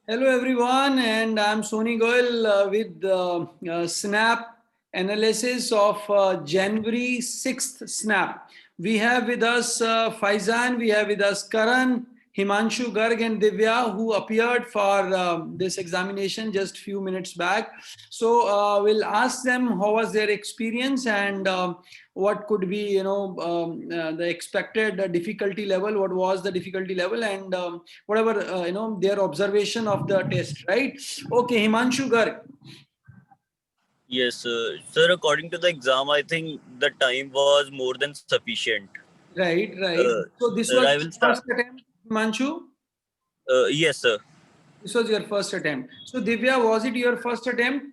Hello everyone, and I'm Sony Goyal with Snap analysis of January 6th Snap. We have with us Faizan, we have with us Karan, Himanshu Garg and Divya who appeared for this examination just few minutes back. So we'll ask them how was their experience and what could be the expected difficulty level, what was the difficulty level, and whatever their observation of the test, right? Okay, Himanshu Garg. Yes, sir. According to the exam, I think the time was more than sufficient. Right. So this Sir, was I will start. first attempt, Himanshu. Yes, sir. This was your first attempt. So Divya, was it your first attempt?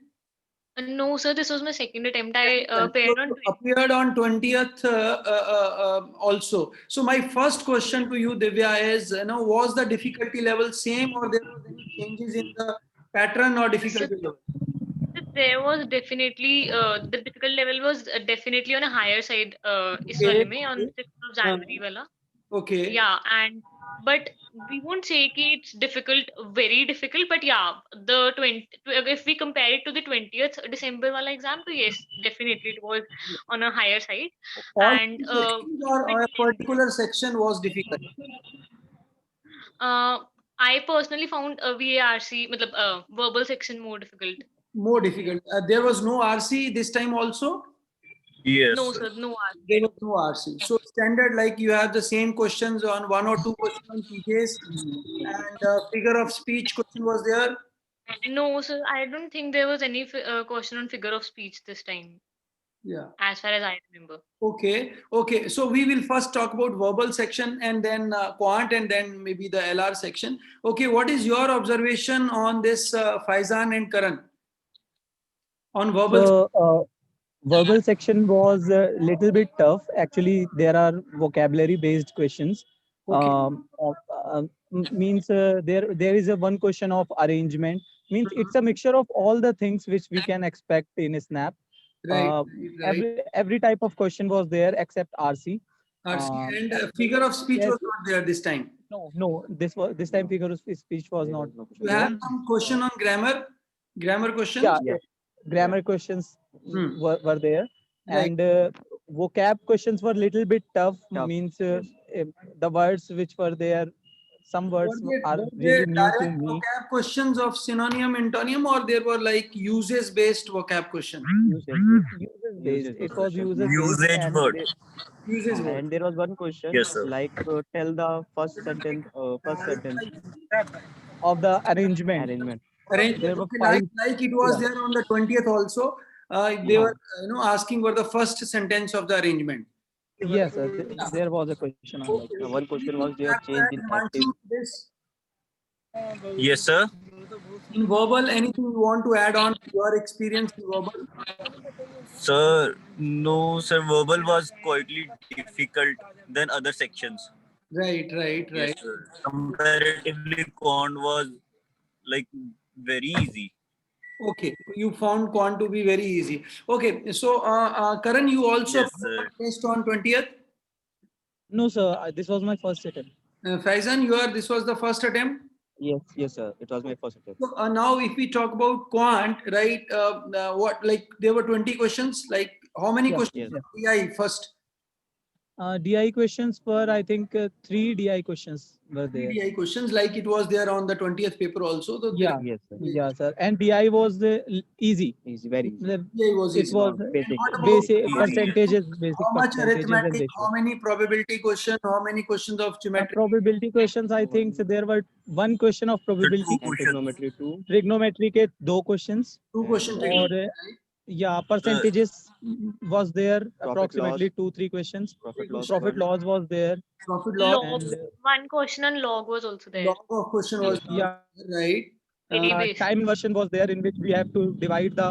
No, sir, this was my second attempt. I So paired on you appeared on 20th also. So my first question to you, Divya, is was the difficulty level same or there was any changes in the pattern or so difficulty level? there was definitely the difficult level was definitely on a higher side इस Okay. वाले में on 6th of January वाला. Okay. Yeah, and but we won't say कि it's difficult, very difficult, but yeah, the 20 if we compare it to the 20th December wala exam, so yes, definitely it was on a higher side. All And three sections or a particular section was difficult? uh, I personally found VARC, मतलब verbal section more difficult. More difficult. There was no RC this time also? Yes, No, sir. sir, no R. There was no RC. So standard, like you have the same questions on one or two questions on PJs and figure of speech question was there. No, sir, I don't think there was any question on figure of speech this time, Yeah. as far as I remember. Okay. So we will first talk about verbal section and then quant and then maybe the LR section. Okay, what is your observation on this Faizan and Karan on verbal? So, verbal section was a little bit tough. Actually, there are vocabulary-based questions. Okay. Means there is a one question of arrangement. Means it's a mixture of all the things which we can expect in a snap. Right. Every type of question was there except RC. RC Um, and figure of speech yes. was not there this time. No. This time figure of speech was not. You have some question on grammar questions? Yeah. Grammar questions were there, Right. and vocab questions were little bit tough. Means the words which were there, some words are Were they really new to direct me. vocab questions of synonym, antonym, or there were like uses based vocab questions? Uses based. It was uses based, Usage and word. Uses word. And there was one question, Yes, sir. like tell the first sentence of the arrangement. arrangement. Arrangement. There were Okay, five. like it was Yeah. there on the 20th also. They were asking for the first sentence of the arrangement. Yes, sir. There was a question on that. One question was there change in active. This Yes, sir. in verbal, anything you want to add on your experience in verbal? Sir, no, sir. Verbal was quietly difficult than other sections. Right. Yes, sir. Comparatively, quant was like very easy. Okay, you found quant to be very easy. Okay, so Karan, you also Yes, sir. test on 20th. No, sir. This was my first attempt. Faizan, this was the first attempt. Yes, sir. It was my first attempt. So now, if we talk about quant, right? What like there were 20 questions. Like how many Yeah, questions? yes. DI first. DI questions were, I think, 3 DI questions were there. 3 DI questions, like it was there on the 20th paper also. So Yeah. Yes, sir. Yeah, sir. And DI was Easy, very easy. DI was It easy. was Basic. What about basic Easy. percentages, basic how much percentages and arithmetic? ratios. How many probability question? How many questions of geometry? Probability questions, I think so there were one question of probability. two And questions. trigonometry too. Trigonometry ke 2 questions. 2 questions. Or yeah, percentages was there approximately laws. 2-3 questions. Profit loss. Profit laws was there. Profit loss. Log, And one question on log was also there. Log of question was yeah, right. Very basic. time inversion was there in which we have to divide the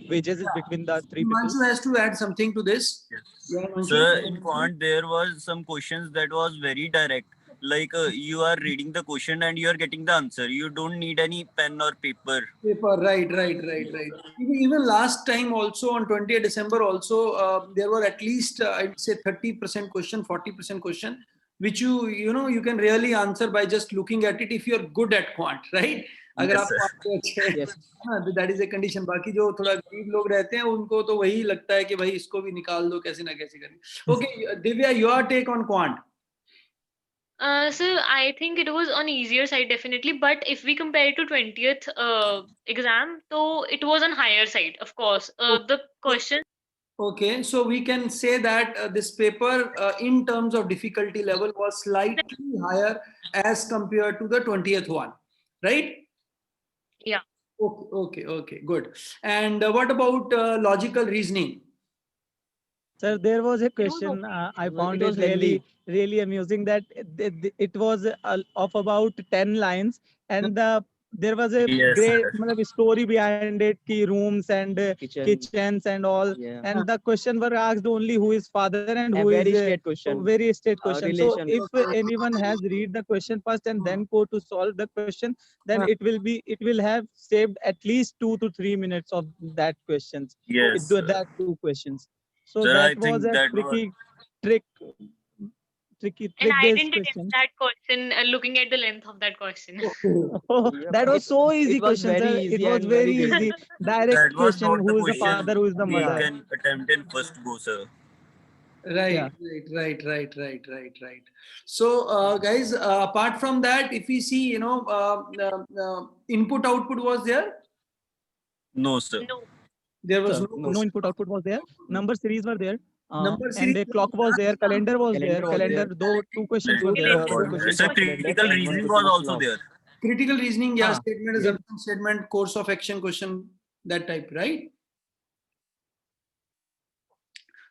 wages between the 3 people. Himanshu has to add something to this. Yeah, Himanshu. Sir, in quant, there was some questions that was very direct. Like you are reading the question and you are getting the answer. You don't need any pen or paper. Paper, right. Even last time also on 20th December also, there were at least, I'd say 30% question, 40% question, which you can really answer by just looking at it if you're good at quant, right? अगर Yes, आप sir. quant में अच्छे हैं, Yes. हाँ, that is a condition. बाकी जो थोड़ा गरीब लोग रहते हैं उनको तो वही लगता है कि भाई इसको भी निकाल दो कैसे ना कैसे करके. Okay, Divya, your take on quant. So I think it was on easier side definitely, but if we compare it to 20th exam, so it was on higher side, of course. The question, Okay, so we can say that this paper, in terms of difficulty level, was slightly higher as compared to the 20th one, right? yeah. Okay, good. And what about logical reasoning? Sir, there was a was question I It found was it really, lengthy. really amusing that it was of about 10 lines, and there was a Yes, great sir. matlab, story behind it, key rooms and Kitchen. kitchens and all. Yeah. And the question were asked only who is father and A who is very straight question. very straight question. So Relation. if anyone has read the question first and then go to solve the question, then Huh. it will have saved at least 2 to 3 minutes of that questions. Yes, sir. That two questions. So Sir, I that was think a that was trick, And I based didn't attempt question. that question looking at the length of that question. Oh, Yeah, that was so easy it was question, very sir. It easy was and very very easy. basic. Direct that was question: not the who is the question father? Who is the we mother? can attempt in first go, sir. Right. So, guys, apart from that, if we see, input output was there. No, sir. No. There was Sir, no no question. input output was there. Number series were there. Number And series a clock was there. Calendar was there. Calendar was there. Calendar. Though two questions Two were there. Calendar. Two was questions Sir, of there. calendar. critical And one reasoning question was of also log. there. Critical reasoning, yeah, Ah, statement, yes. assumption, statement, course of action question, that type, right?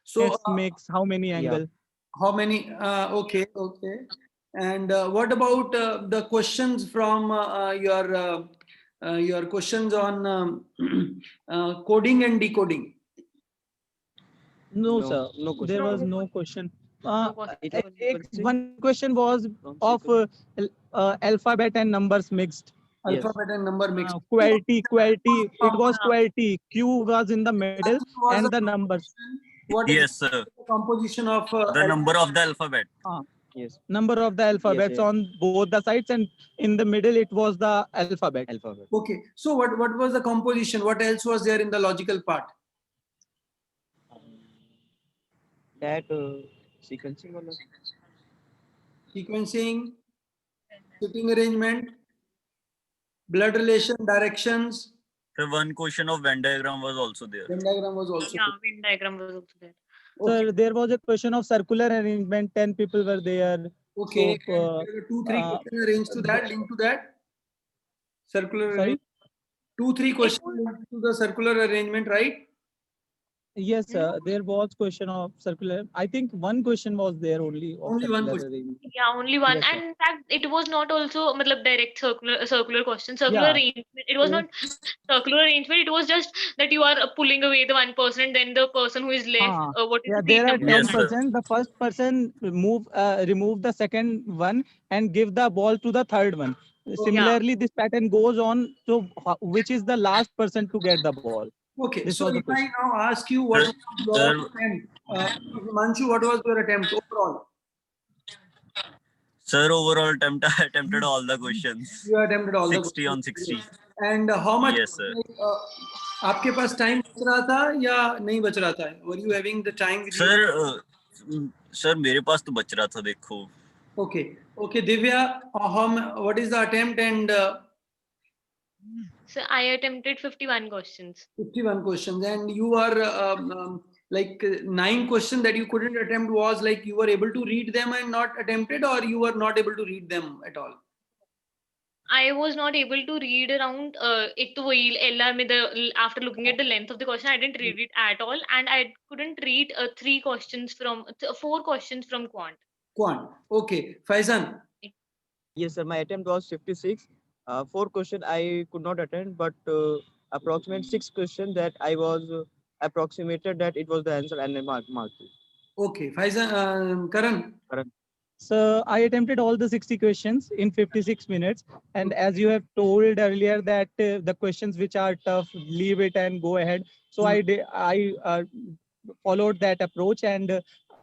So, It makes how many Yeah. angle? how many? Okay. And what about the questions from your questions on coding and decoding? No, No, sir. no question. There was No. no question. No question. It was One question was from of sequence. alphabet and numbers mixed. Yes. Alphabet and number mixed. QWERTY. It was Yeah. QWERTY. Q was in the middle Asking was and the the numbers. composition, what is Yes, sir. the composition of The number of the alphabet. Yes. Number of the alphabets yes. on both the sides, and in the middle it was the alphabet. Alphabet. Okay, so what was the composition? What else was there in the logical part? That sequencing or not? Sequencing, sitting arrangement, blood relation, directions. So one question of Venn diagram was also there. Venn diagram was also Yeah, Venn diagram was also there. there. So there was a question of circular arrangement. 10 people were there. Okay, So, and there were 2-3 uh, questions arranged to that, linked to that. Circular sorry. arrangement. 2-3 questions was- linked to the circular arrangement, right? Yes, No. there was question of circular. I think one question was there only of Only one circular question. arrangement. Yeah, only one. Yes, sir. And in fact, it was not also matlab, direct circular question. Circular Yeah. arrangement. It was not circular arrangement. It was just that you are pulling away the one person, and then the person who is left. What is Yeah, the there are seat number? Yes, sir. 10%. The first person remove the second one and give the ball to the third one. Similarly, this pattern goes on. So, which is the last person to get the ball? Okay, This so was the if I question. now ask you what Sir, was your sir. attempt, Himanshu, what was your attempt overall? Sir, overall attempt, I attempted all the questions. You attempted all 60 the on 60. And how much? Yes, sir. आपके पास time बच रहा था या नहीं बच रहा था? Were you having the time with you? Sir मेरे पास तो बच रहा था देखो. Okay, Divya, what is the attempt and So I attempted 51 questions. 51 questions, and you are like 9 questions that you couldn't attempt was like you were able to read them and not attempted, or you were not able to read them at all? I was not able to read around ek to wahi LR mein after looking at the length of the question, I didn't read it at all, and I couldn't read 4 questions from quant. Quant. Okay, Faizan. Yes, sir. My attempt was 56. 4 question I could not attend, but approximate 6 question that I was approximated that it was the answer and I marked it. Okay, Faizan, Karan. So I attempted all the 60 questions in 56 minutes. And as you have told earlier that the questions which are tough, leave it and go ahead. So I followed that approach, and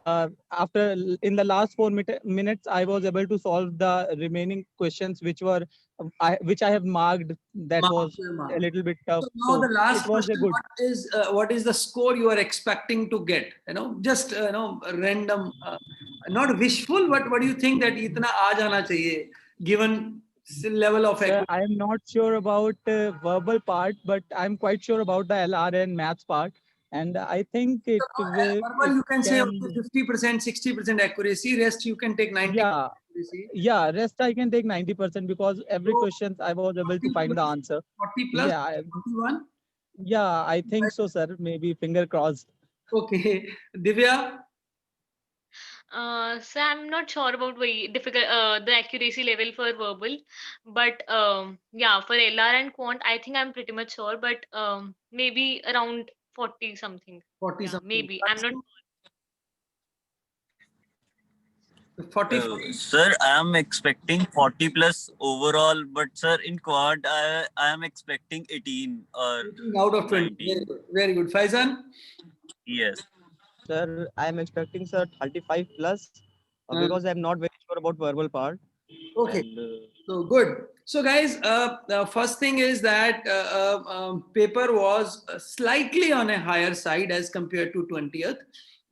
after in the last 4 minutes, I was able to solve the remaining questions, which which I have marked. That was a little bit tough. So now the So last it was a question: good. what is the score you are expecting to get? Just random, not wishful, but what do you think that itna aa jana chahiye given level of Sir, accuracy? I am not sure about verbal part, but I'm quite sure about the LR and maths part. And I think it Verbal, you can say can, okay, 50%, 60% accuracy. Rest you can take 90% yeah, accuracy. yeah, rest I can take 90% because every So question I was able to 40 find the plus, answer. 40 plus, Yeah, 41. yeah, I think so, sir. Maybe finger crossed. Okay, Divya. So I'm not sure about very difficult the accuracy level for verbal, but yeah, for LR and quant, I think I'm pretty much sure, but maybe around 40 something. 40 Yeah, something. maybe. I'm not. 40, Sir, I am expecting 40 plus overall, but sir, in quad, I am expecting 18 or 18 out of 20. Very 19. good. Very good. Faizan? Yes. Sir, I am expecting sir 35 plus because I'm not very sure about verbal part. Okay. And So good. So guys, the first thing is that paper was slightly on a higher side as compared to 20th,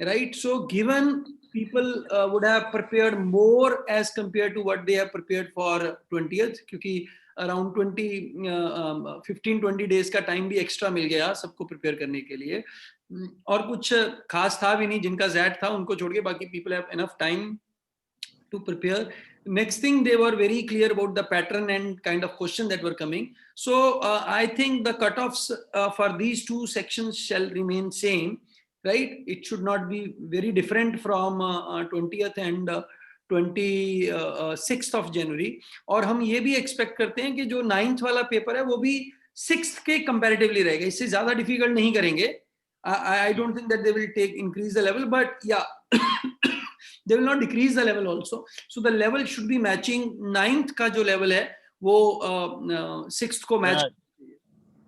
right? So given people would have prepared more as compared to what they have prepared for 20th, क्योंकि around 15-20 days का time भी extra मिल गया सबको prepare करने के लिए, और कुछ खास था भी नहीं, जिनका Z था उनको छोड़ के बाकी people have enough time to prepare. Next thing, they were very clear about the pattern and kind of question that were coming. So I think the cutoffs for these two sections shall remain same, right? It should not be very different from 20th and 26th of January. और हम ये भी expect करते हैं कि जो 9th वाला paper है वो भी 6th के comparatively रहेगा, इससे ज़्यादा difficult नहीं करेंगे. I don't think that they will increase the level, but yeah, they will not decrease the level also. So the level should be matching 9th का जो level है वो 6th को match.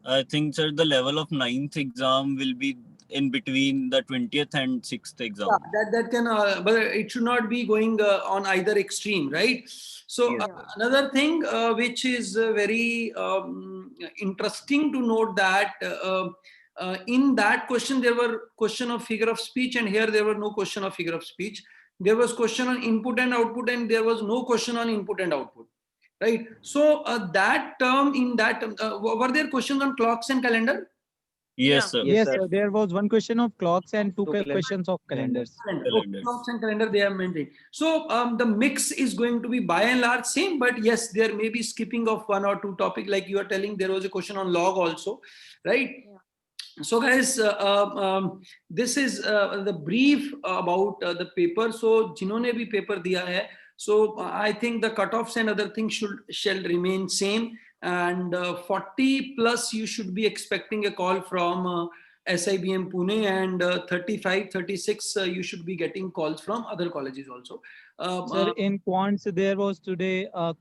I think, sir, the level of 9th exam will be in between the 20th and 6th exam. Yeah, that can, but it should not be going on either extreme, right? So Yes. another thing which is very interesting to note that in that question there were question of figure of speech, and here there were no question of figure of speech. There was question on input and output, and there was no question on input and output, right? So that term, in that were there questions on clocks and calendar? Yes, sir. Yes, sir. sir. There was one question of clocks and two Two calendars. questions of calendars. Calendar. Clocks and calendar they have maintained. So the mix is going to be by and large same, but yes, there may be skipping of one or two topic, like you are telling. There was a question on log also, right? Yeah. So guys, this is the brief about the paper. So जिन्होंने भी paper दिया है, so I think the cutoffs and other things shall remain same, and 40 plus you should be expecting a call from SIBM Pune, and 35, 36 you should be getting calls from other colleges also. Sir, in quants, there was today a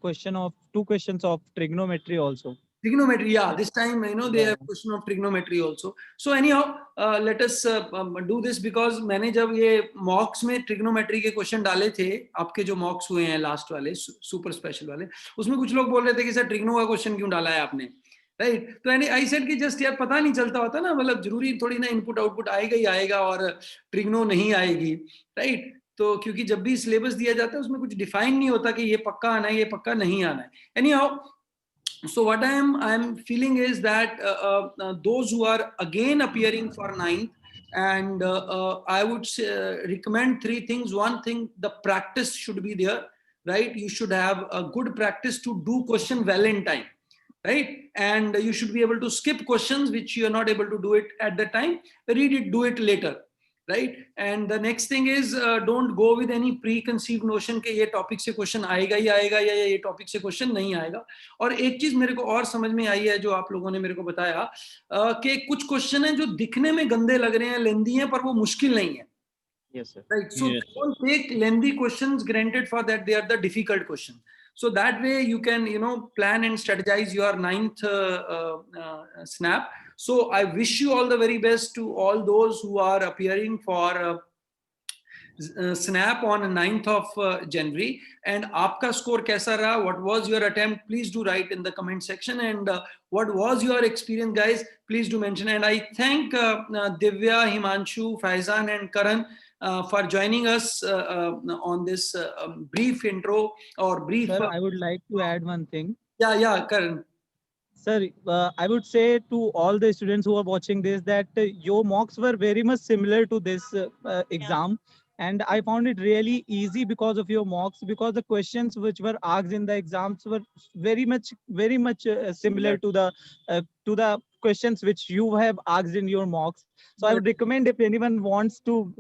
two questions of trigonometry also. Trigonometry, yeah. This time, they Yeah. have question of trigonometry also. So anyhow, let us do this, because मैंने जब ये mocks में trigonometry के question डाले थे, आपके जो mocks हुए हैं last वाले, super special वाले, उसमें कुछ लोग बोल रहे थे कि सर trigono का question क्यों डाला है आपने, right? तो I said कि just यार पता नहीं चलता होता ना, मतलब जरूरी थोड़ी ना input output आएगा ही आएगा और trigono नहीं आएगी, right? तो क्योंकि जब भी syllabus दिया जाता है उसमें कुछ define नहीं होता कि ये पक्का आना है, ये पक्का नहीं आना है. Anyhow, so what I am feeling is that those who are again appearing for 9th, and I would recommend three things. One thing, the practice should be there, right? You should have a good practice to do question well in time, right? And you should be able to skip questions which you are not able to do it at the time. Read it, do it later, right? And the next thing is don't go with any preconceived notion कि ये topic से question आएगा ही आएगा या ये topic से question नहीं आएगा. और एक चीज मेरे को और समझ में आई है जो आप लोगों ने मेरे को बताया कि कुछ क्वेश्चन हैं जो दिखने में गंदे लग रहे हैं, लेंदी हैं, पर वो मुश्किल नहीं है. Yes, sir. Right. So Yes, sir. don't take lengthy questions granted for that they are the difficult questions. So that way you can, plan and strategize your 9th snap. So I wish you all the very best to all those who are appearing for Snap on 9th of January. And आपका score कैसा रहा? What was your attempt? Please do write in the comment section. And what was your experience, guys? Please do mention. And I thank Divya, Himanshu, Faizan, and Karan for joining us on this brief intro or brief. Sir, I would like to add one thing. Yeah, Karan. Sir, I would say to all the students who are watching this that your mocks were very much similar to this exam. And I found it really easy because of your mocks, because the questions which were asked in the exams were very much similar to the questions which you have asked in your mocks. So I would recommend, if anyone wants to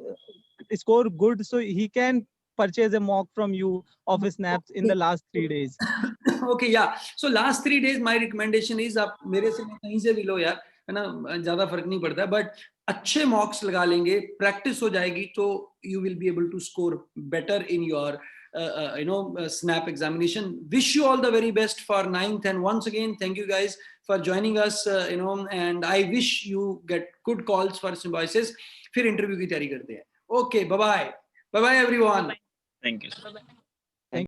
score good, so he can purchase a mock from you of snaps in the last 3 days. Okay, yeah. So last 3 days, my recommendation is आप मेरे से कहीं से भी लो यार, है ना, ज़्यादा फर्क नहीं पड़ता. But अच्छे mocks लगा लेंगे, practice हो जाएगी, तो you will be able to score better in your snap examination. Wish you all the very best for 9th, and once again thank you guys for joining us. And I wish you get good calls for symbiosis. फिर interview की तैयारी करते हैं. Okay, bye bye everyone. Bye-bye. Thank you. Bye-bye.